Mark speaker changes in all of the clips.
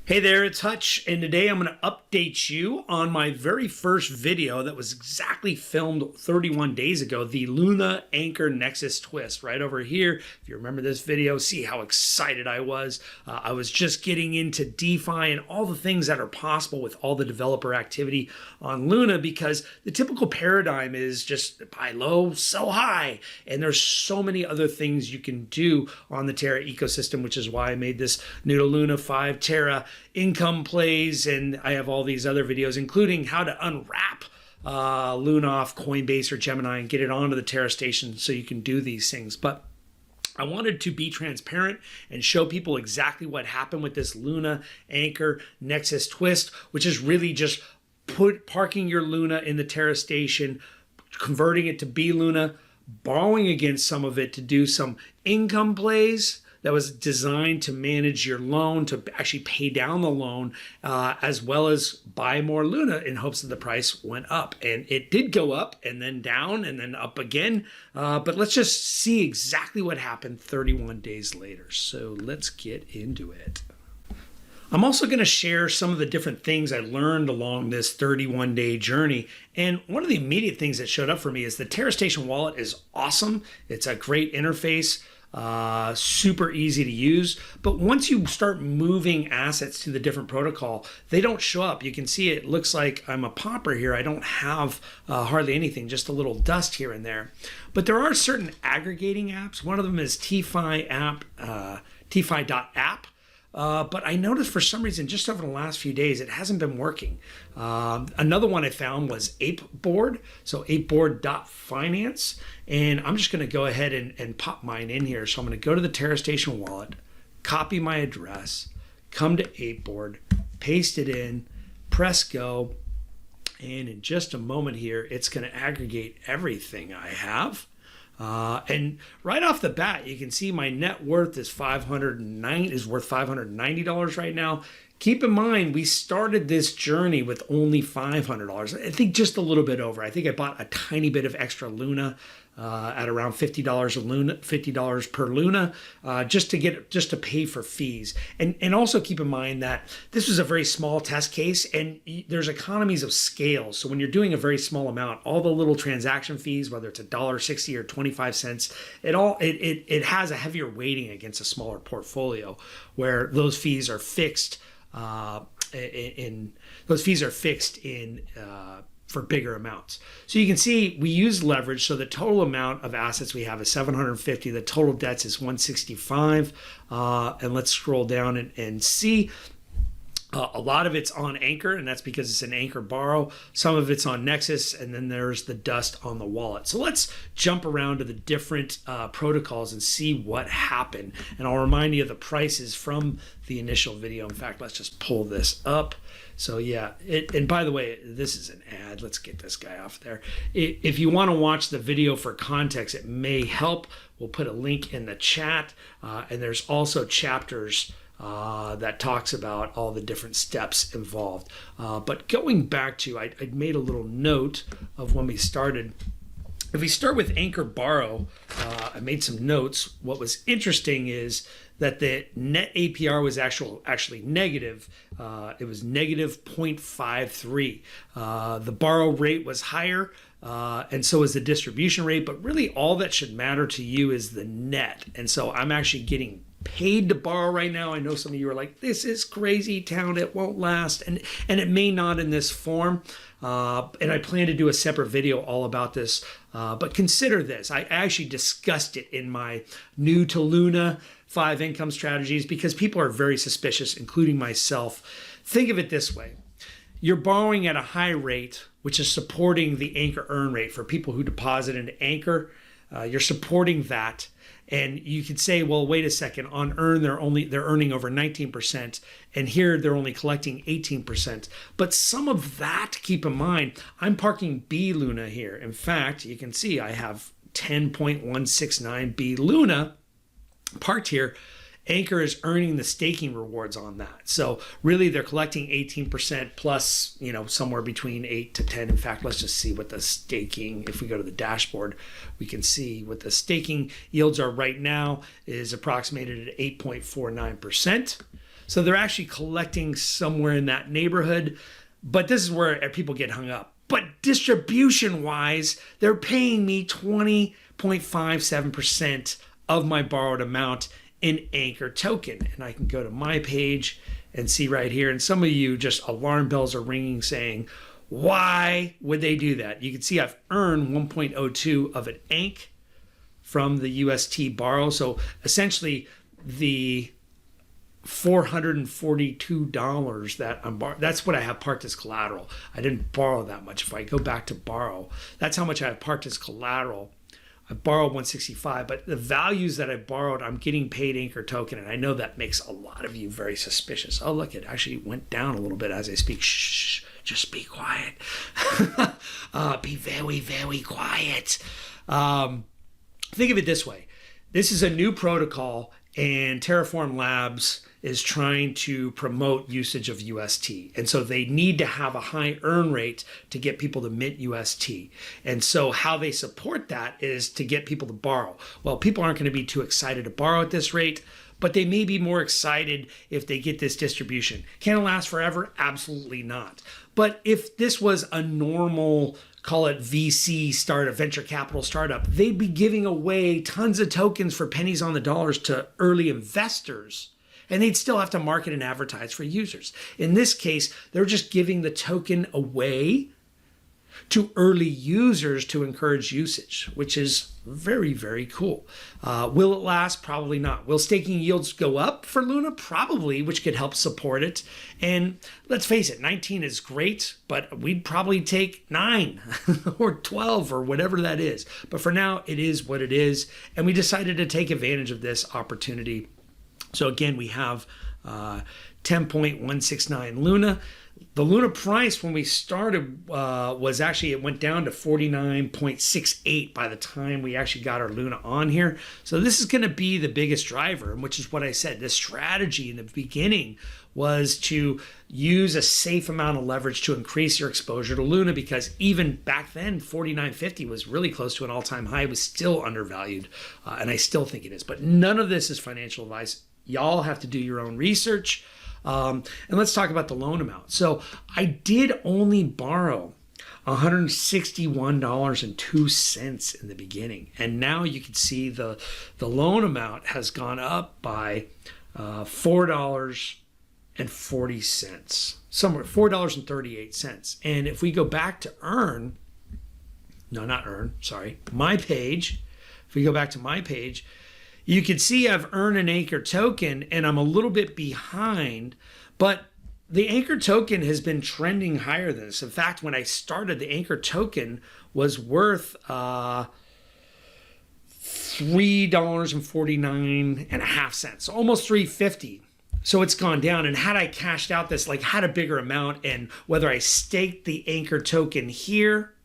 Speaker 1: Hey there, it's Hutch, and today I'm going to update you on my very first video that was exactly filmed 31 days ago, the Luna-Anchor-Nexus Twist. Right over here, if you remember this video, see how excited I was. I was just getting into DeFi and all the things that are possible with all the developer activity on Luna, because the typical paradigm is just buy low, sell high, and there's so many other things you can do on the Terra ecosystem, which is why I made this new to Luna 5 Terra income plays, and I have all these other videos, including how to unwrap Luna off Coinbase or Gemini and get it onto the Terra Station so you can do these things. But I wanted to be transparent and show people exactly what happened with this Luna-Anchor-Nexus Twist, which is really just parking your Luna in the Terra Station, converting it to bLUNA, borrowing against some of it to do some income plays that was designed to manage your loan, to actually pay down the loan, as well as buy more Luna in hopes that the price went up. And it did go up and then down and then up again. But let's just see exactly what happened 31 days later. So let's get into it. I'm also going to share some of the different things I learned along this 31-day journey. And one of the immediate things that showed up for me is the Terra Station Wallet is awesome. It's a great interface. Super easy to use, but once you start moving assets to the different protocol, they don't show up. You can see it looks like I'm a pauper here. I don't have hardly anything, just a little dust here and there. But there are certain aggregating apps. One of them is TFI app, TFI.app. But I noticed for some reason just over the last few days, it hasn't been working. Another one I found was ApeBoard, so apeboard.finance. And I'm just going to go ahead and pop mine in here. So I'm going to go to the Terra Station Wallet, copy my address, come to ApeBoard, paste it in, press go. And in just a moment here, it's going to aggregate everything I have. And right off the bat, you can see my net worth is worth $590 right now. Keep in mind, we started this journey with only $500. I think just a little bit over. I think I bought a tiny bit of extra Luna at around $50 a Luna, $50 per Luna, just to pay for fees. And also keep in mind that this was a very small test case, and there's economies of scale. So when you're doing a very small amount, all the little transaction fees, whether it's $1.60 or 25 cents, it has a heavier weighting against a smaller portfolio, where those fees are fixed. For bigger amounts. So you can see we use leverage. So the total amount of assets we have is 750. The total debts is 165. And let's scroll down and see. A lot of it's on Anchor, and that's because it's an Anchor borrow. Some of it's on Nexus, and then there's the dust on the wallet. So let's jump around to the different protocols and see what happened. And I'll remind you of the prices from the initial video. In fact, let's just pull this up. So yeah, and by the way, this is an ad. Let's get this guy off there. If you want to watch the video for context, it may help. We'll put a link in the chat. And there's also chapters that talks about all the different steps involved. But going back to, I made a little note of when we started. If we start with Anchor Borrow, I made some notes. What was interesting is that the net APR was actually negative. It was negative 0.53. The borrow rate was higher, and so is the distribution rate. But really, all that should matter to you is the net. And so I'm actually getting paid to borrow right now. I know some of you are like, this is crazy town, it won't last, and it may not in this form. And I plan to do a separate video all about this, but consider this. I actually discussed it in my new to Luna 5 income strategies because people are very suspicious, including myself. Think of it this way. You're borrowing at a high rate, which is supporting the Anchor earn rate for people who deposit into Anchor. You're supporting that. And you could say, well, wait a second, on earn, they're earning over 19%, and here they're only collecting 18%. But some of that, keep in mind, I'm parking bLUNA here. In fact, you can see I have 10.169 bLUNA parked here. Anchor is earning the staking rewards on that. So really they're collecting 18% plus, somewhere between 8 to 10. In fact, let's just see what the staking, if we go to the dashboard, we can see what the staking yields are right now is approximated at 8.49%. So they're actually collecting somewhere in that neighborhood. But this is where people get hung up. But distribution wise, they're paying me 20.57% of my borrowed amount in Anchor token. And I can go to my page and see right here. And some of you, just alarm bells are ringing saying, why would they do that? You can see I've earned 1.02 of an ANK from the UST borrow. So essentially the $442 that I'm borrowing, that's what I have parked as collateral. I didn't borrow that much. If I go back to borrow, that's how much I have parked as collateral. I borrowed 165, but the values that I borrowed, I'm getting paid Anchor token, and I know that makes a lot of you very suspicious. Oh, look, it actually went down a little bit as I speak. Shh, just be quiet. Be very, very quiet. Think of it this way. This is a new protocol, and Terraform Labs is trying to promote usage of UST. And so they need to have a high earn rate to get people to mint UST. And so how they support that is to get people to borrow. Well, people aren't going to be too excited to borrow at this rate, but they may be more excited if they get this distribution. Can it last forever? Absolutely not. But if this was a normal, call it VC startup, venture capital startup, they'd be giving away tons of tokens for pennies on the dollars to early investors, and they'd still have to market and advertise for users. In this case, they're just giving the token away to early users to encourage usage, which is very, very cool. Will it last? Probably not. Will staking yields go up for Luna? Probably, which could help support it. And let's face it, 19 is great, but we'd probably take 9 or 12 or whatever that is. But for now, it is what it is. And we decided to take advantage of this opportunity. So again, we have 10.169 Luna. The Luna price when we started was actually, it went down to 49.68 by the time we actually got our Luna on here. So this is going to be the biggest driver, which is what I said. The strategy in the beginning was to use a safe amount of leverage to increase your exposure to Luna, because even back then, 49.50 was really close to an all-time high. It was still undervalued, and I still think it is. But none of this is financial advice. Y'all have to do your own research. And let's talk about the loan amount. So I did only borrow $161.02 in the beginning. And now you can see the loan amount has gone up by $4.40, somewhere $4.38. And if we go back to my page, if we go back to my page, you can see I've earned an Anchor token and I'm a little bit behind, but the Anchor token has been trending higher than this. In fact, when I started, the Anchor token was worth $3.49.5, almost $3.50. So it's gone down. And had I cashed out this, like had a bigger amount, and whether I staked the Anchor token here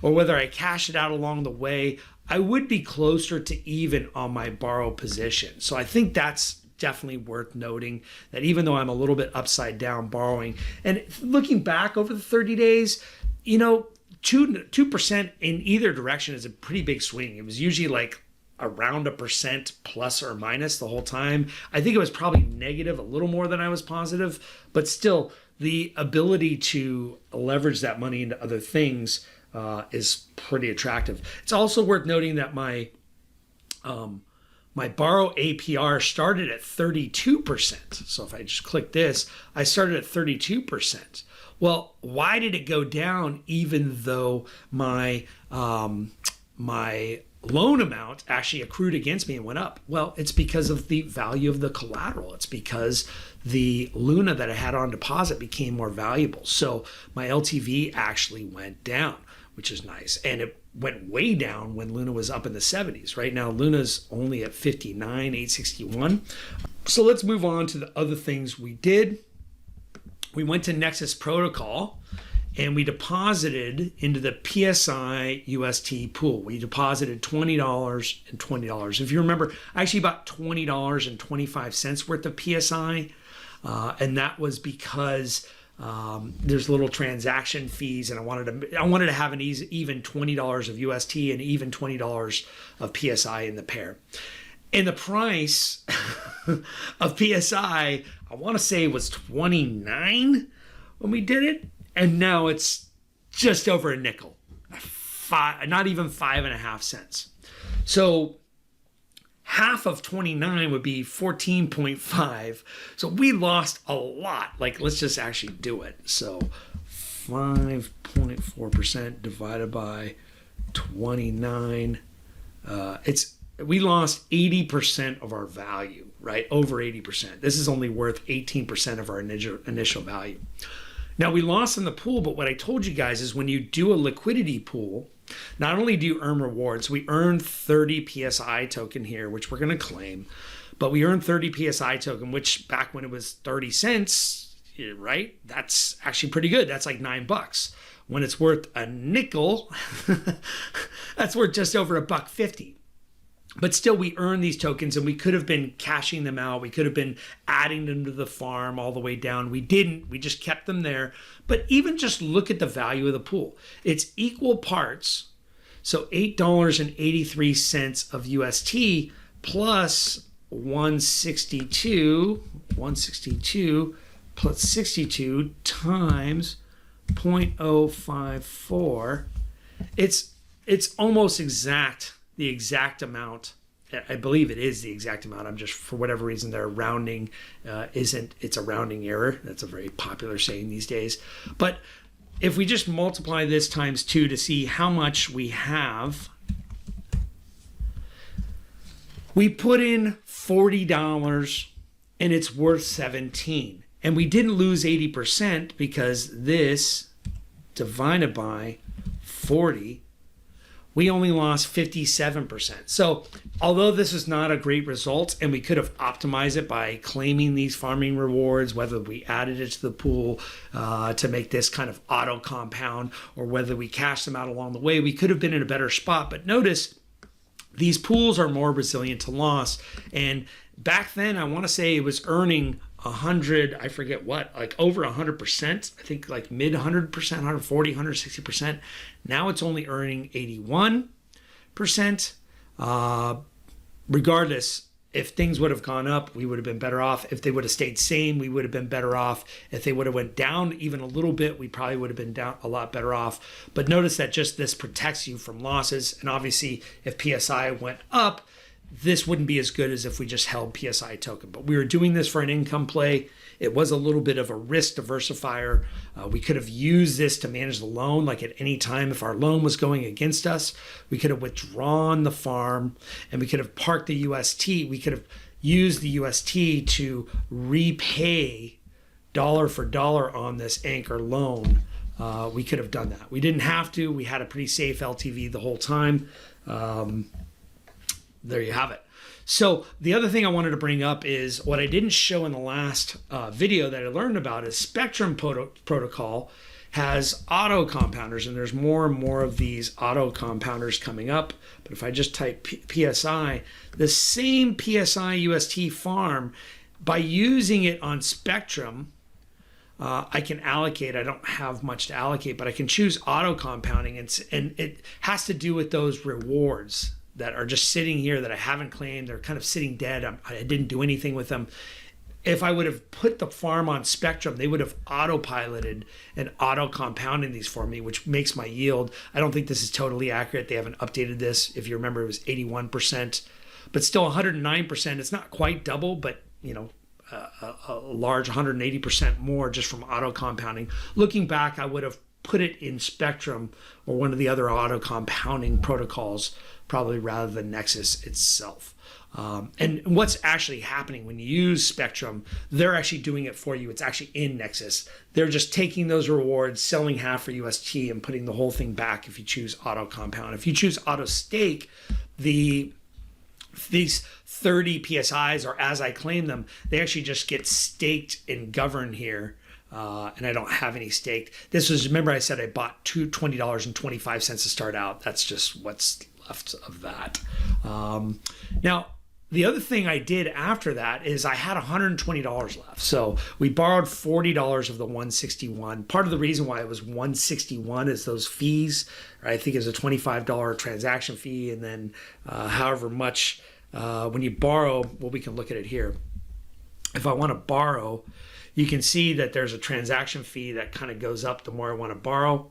Speaker 1: or whether I cash it out along the way, I would be closer to even on my borrow position. So I think that's definitely worth noting, that even though I'm a little bit upside down borrowing, and looking back over the 30 days, 2% in either direction is a pretty big swing. It was usually like around 1% plus or minus the whole time. I think it was probably negative a little more than I was positive, but still the ability to leverage that money into other things is pretty attractive. It's also worth noting that my borrow APR started at 32%. So if I just click this, I started at 32%. Well, why did it go down even though my loan amount actually accrued against me and went up? Well, it's because of the value of the collateral. It's because the Luna that I had on deposit became more valuable. So my LTV actually went down, which is nice. And it went way down when Luna was up in the 70s. Right now, Luna's only at 59,861. So let's move on to the other things we did. We went to Nexus Protocol and we deposited into the PSI UST pool. We deposited $20 and $20. If you remember, I actually bought $20.25 worth of PSI. And that was because there's little transaction fees, and I wanted to have an even $20 of UST and even $20 of PSI in the pair. And the price of PSI, I want to say it was 29 when we did it. And now it's just over a nickel, not even 5.5 cents. So half of 29 would be 14.5. So we lost a lot. Like, let's just actually do it. So 5.4% divided by 29. We lost 80% of our value, right? Over 80%. This is only worth 18% of our initial value. Now, we lost in the pool, but what I told you guys is when you do a liquidity pool, not only do you earn rewards, we earn 30 PSI token here, which we're going to claim, but we earn 30 PSI token, which back when it was 30 cents, right? That's actually pretty good. That's like $9. When it's worth a nickel, that's worth just over $1.50. But still, we earn these tokens, and we could have been cashing them out. We could have been adding them to the farm all the way down. We didn't. We just kept them there. But even just look at the value of the pool. It's equal parts. So $8.83 of UST plus 162 plus 62 times 0.054. It's almost exact. The exact amount. I believe it is the exact amount. I'm just, for whatever reason, their rounding it's a rounding error. That's a very popular saying these days. But if we just multiply this times 2 to see how much we have, we put in $40 and it's worth 17. And we didn't lose 80% because this divided by 40, we only lost 57%. So although this is not a great result, and we could have optimized it by claiming these farming rewards, whether we added it to the pool to make this kind of auto compound, or whether we cashed them out along the way, we could have been in a better spot. But notice these pools are more resilient to loss. And back then, I want to say it was earning 100, I forget what, like over 100%, I think like mid 100%, 140, 160%. Now it's only earning 81%. Regardless, if things would have gone up, we would have been better off. If they would have stayed same, we would have been better off. If they would have went down even a little bit, we probably would have been down a lot better off. But notice that just this protects you from losses. And obviously, if PSI went up, this wouldn't be as good as if we just held PSI token. But we were doing this for an income play. It was a little bit of a risk diversifier. We could have used this to manage the loan. Like at any time, if our loan was going against us, we could have withdrawn the farm and we could have parked the UST. We could have used the UST to repay dollar for dollar on this anchor loan. We could have done that. We didn't have to. We had a pretty safe LTV the whole time. There you have it. So the other thing I wanted to bring up is what I didn't show in the last video that I learned about is Spectrum protocol has auto compounders, and there's more and more of these auto compounders coming up. But if I just type PSI, the same PSI UST farm, by using it on Spectrum, I can allocate. I don't have much to allocate, but I can choose auto compounding, and it has to do with those rewards that are just sitting here that I haven't claimed. They're kind of sitting dead. I didn't do anything with them. If I would have put the farm on Spectrum, they would have autopiloted and auto compounding these for me, which makes my yield. I don't think this is totally accurate. They haven't updated this. If you remember, it was 81%, but still 109%. It's not quite double, but you know, a large 180% more just from auto compounding. Looking back, I would have put it in Spectrum or one of the other auto compounding protocols, probably rather than Nexus itself. And what's actually happening when you use Spectrum, they're actually doing it for you. It's actually in Nexus. They're just taking those rewards, selling half for UST, and putting the whole thing back if you choose auto compound. If you choose auto stake, these 30 PSIs, or as I claim them, they actually just get staked and governed here. And I don't have any staked. This was, remember I said I bought $20.25 to start out. That's just what's left of that. Now, the other thing I did after that is I had $120 left. So we borrowed $40 of the 161. Part of the reason why it was 161 is those fees. Right? I think it was a $25 transaction fee, and then however much when you borrow, well, we can look at it here. if I want to borrow, you can see that there's a transaction fee that kind of goes up the more I want to borrow.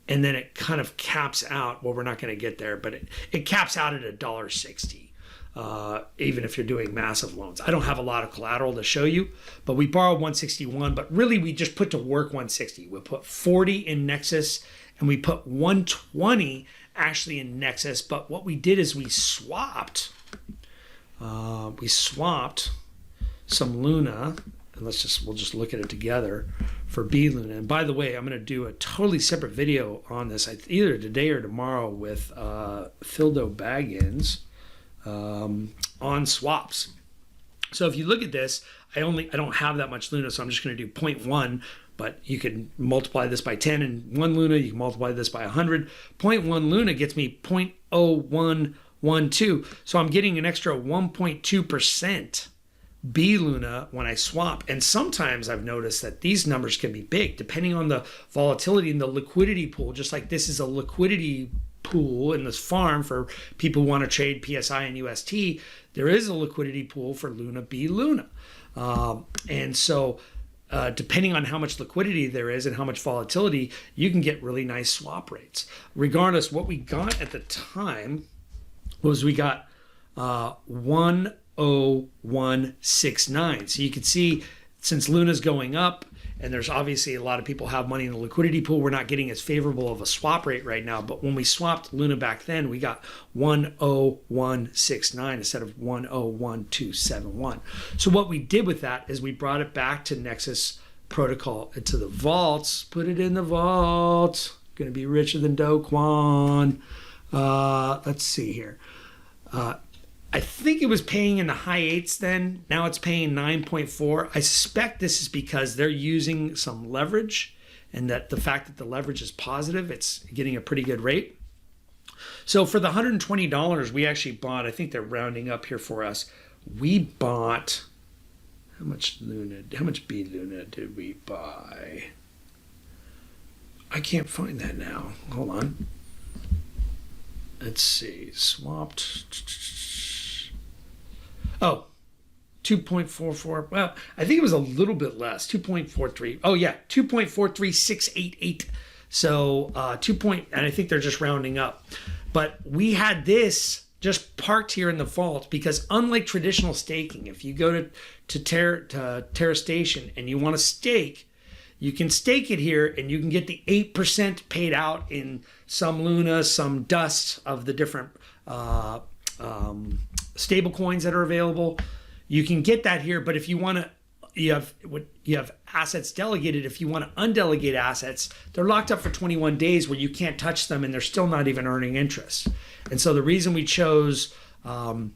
Speaker 1: And then it kind of caps out. Well, we're not going to get there, but it caps out at $1.60, even if you're doing massive loans. I don't have a lot of collateral to show you, but we borrowed 161, but really we just put to work 160. We put 40 in Nexus and we put 120 actually in Nexus. But what we did is we swapped some Luna, and we'll just look at it together for bLUNA. And by the way, I'm going to do a totally separate video on this either today or tomorrow with Phildo Baggins on swaps. So if you look at this, I don't have that much Luna, so I'm just going to do 0.1, but you can multiply this by 10 and 1 Luna, you can multiply this by 100. 0.1 Luna gets me 0.0112, so I'm getting an extra 1.2% bLUNA when I swap. And sometimes I've noticed that these numbers can be big depending on the volatility in the liquidity pool. Just like this is a liquidity pool in this farm for people who want to trade PSI and UST, there is a liquidity pool for Luna bLUNA. And so depending on how much liquidity there is and how much volatility, you can get really nice swap rates. Regardless, what we got at the time was we got 10169. So you can see since Luna's going up, and there's obviously a lot of people have money in the liquidity pool, we're not getting as favorable of a swap rate right now. But when we swapped Luna back then, we got 10169 instead of 101271. So what we did with that is we brought it back to Nexus protocol into the vaults, put it in the vault. Going to be richer than Do Kwon. Let's see here. I think it was paying in the high 8s then. Now it's paying 9.4. I suspect this is because they're using some leverage, and that the fact that the leverage is positive, it's getting a pretty good rate. So for the $120, we actually bought, I think they're rounding up here for us. We bought, how much bLUNA did we buy? I can't find that now. Hold on. Let's see. Swapped. Oh, 2.44. Well, I think it was a little bit less. 2.43. Oh yeah, 2.43688. So and I think they're just rounding up. But we had this just parked here in the vault because unlike traditional staking, if you go to Terra Station and you want to stake, you can stake it here and you can get the 8% paid out in some Luna, some dust of the different stable coins that are available. You can get that here, but if you want to, you have assets delegated. If you want to undelegate assets, they're locked up for 21 days where you can't touch them and they're still not even earning interest. And so the reason we chose the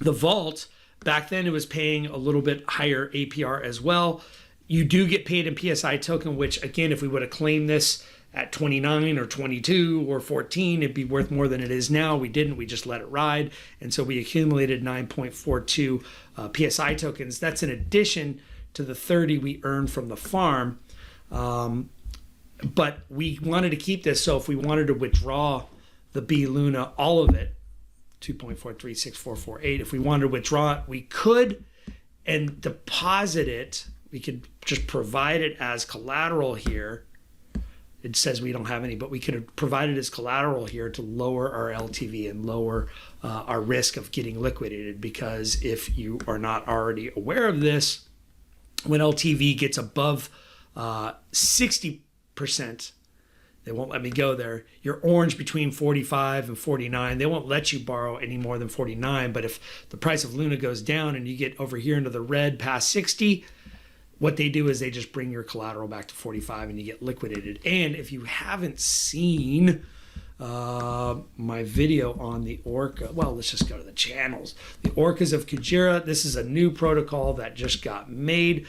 Speaker 1: vault, back then it was paying a little bit higher APR as well. You do get paid in PSI token, which again, if we would have claimed this at 29 or 22 or 14, it'd be worth more than it is now. We didn't, we just let it ride. And so we accumulated 9.42 PSI tokens. That's in addition to the 30 we earned from the farm. But we wanted to keep this. So if we wanted to withdraw the bLUNA, all of it, 2.436448, if we wanted to withdraw it, we could and deposit it. We could just provide it as collateral here. It says we don't have any, but we could have provided as collateral here to lower our LTV and lower our risk of getting liquidated. Because if you are not already aware of this, when LTV gets above 60%, they won't let me go there. You're orange between 45 and 49. They won't let you borrow any more than 49. But if the price of Luna goes down and you get over here into the red past 60, what they do is they just bring your collateral back to 45 and you get liquidated. And if you haven't seen my video on the Orca, well, let's just go to the channels. The Orcas of Kujira. This is a new protocol that just got made.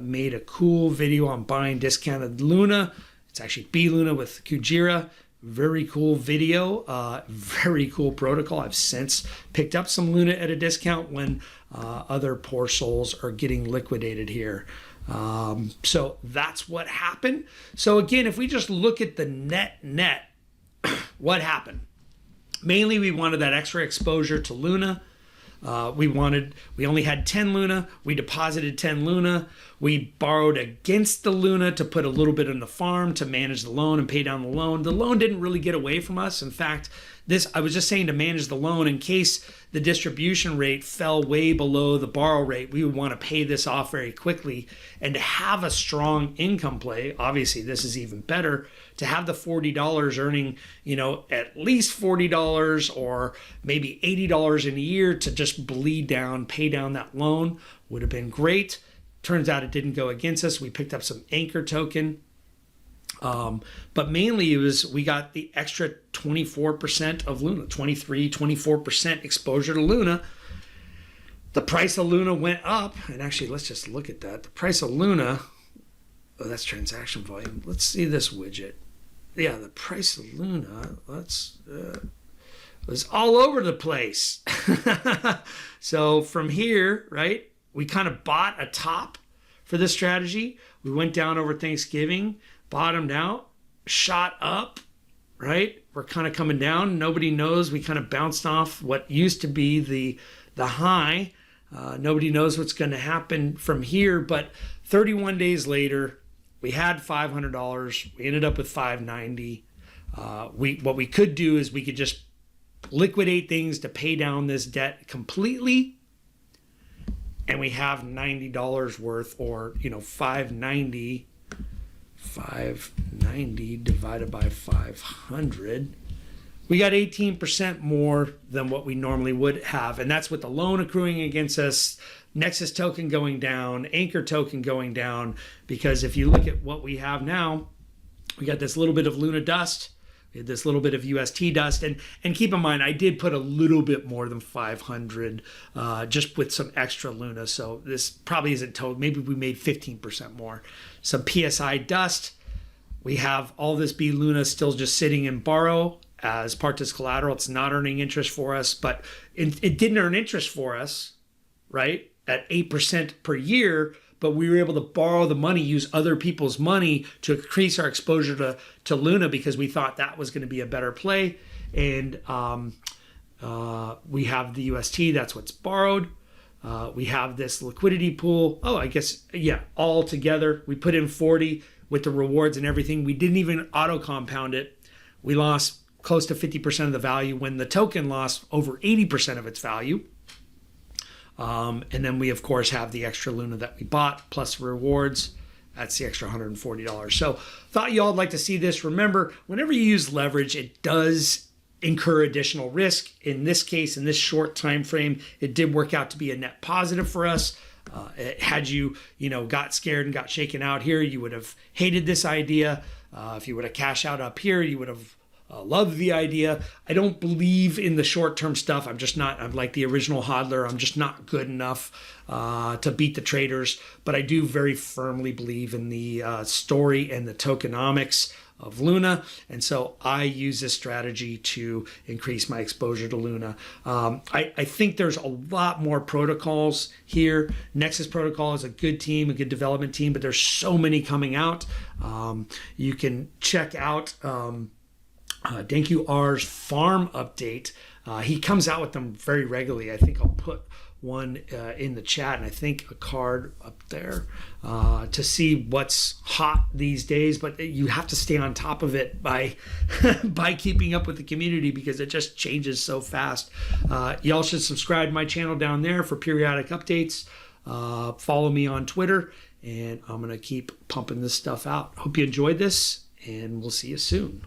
Speaker 1: Made a cool video on buying discounted Luna. It's actually bLUNA with Kujira. Very cool video, very cool protocol. I've since picked up some Luna at a discount when other poor souls are getting liquidated here. So that's what happened. So again, if we just look at the net, what happened? Mainly we wanted that extra exposure to Luna. We only had 10 Luna. We deposited 10 Luna. We borrowed against the Luna to put a little bit in the farm to manage the loan and pay down the loan. The loan didn't really get away from us. In fact, I was just saying to manage the loan in case the distribution rate fell way below the borrow rate. We would want to pay this off very quickly. And to have a strong income play, obviously this is even better, to have the $40 earning, at least $40 or maybe $80 in a year to just bleed down, pay down that loan would have been great. Turns out it didn't go against us. We picked up some Anchor token. But mainly we got the extra 24% of Luna, 24% exposure to Luna. The price of Luna went up. And actually, let's just look at that. The price of Luna, that's transaction volume. Let's see this widget. Yeah, the price of Luna, was all over the place. So from here, right, we kind of bought a top for this strategy. We went down over Thanksgiving, bottomed out, shot up, right? We're kind of coming down. Nobody knows. We kind of bounced off what used to be the high. Nobody knows what's going to happen from here. But 31 days later, we had $500. We ended up with $590. What we could do is we could just liquidate things to pay down this debt completely. And we have $90 worth, or, $590 divided by 500. We got 18% more than what we normally would have. And that's with the loan accruing against us, Nexus token going down, Anchor token going down. Because if you look at what we have now, we got this little bit of Luna dust. We had this little bit of UST dust. And keep in mind, I did put a little bit more than 500 just with some extra Luna. So this probably isn't total. Maybe we made 15% more. Some PSI dust. We have all this bLUNA still just sitting in borrow as part of this collateral. It's not earning interest for us, but it didn't earn interest for us, right, at 8% per year. But we were able to borrow the money, use other people's money to increase our exposure to Luna because we thought that was going to be a better play. And we have the UST, that's what's borrowed. We have this liquidity pool. Oh, I guess, yeah, all together. We put in 40 with the rewards and everything. We didn't even auto compound it. We lost close to 50% of the value when the token lost over 80% of its value. And then we, of course, have the extra Luna that we bought plus rewards. That's the extra $140. So thought you all would like to see this. Remember, whenever you use leverage, it does incur additional risk. In this case, in this short time frame, it did work out to be a net positive for us. Had you, got scared and got shaken out here, you would have hated this idea. If you would have cashed out up here, you would have loved the idea. I don't believe in the short-term stuff. I'm like the original hodler. I'm just not good enough to beat the traders. But I do very firmly believe in the story and the tokenomics of Luna. And so I use this strategy to increase my exposure to Luna. I think there's a lot more protocols here. Nexus Protocol is a good team, a good development team, but there's so many coming out. You can check out Denku R's farm update. He comes out with them very regularly. I think I'll put one in the chat, and I think a card up there to see what's hot these days. But you have to stay on top of it by by keeping up with the community because it just changes so fast. Y'all should subscribe to my channel down there for periodic updates. Follow me on Twitter, and I'm going to keep pumping this stuff out. Hope you enjoyed this, and we'll see you soon.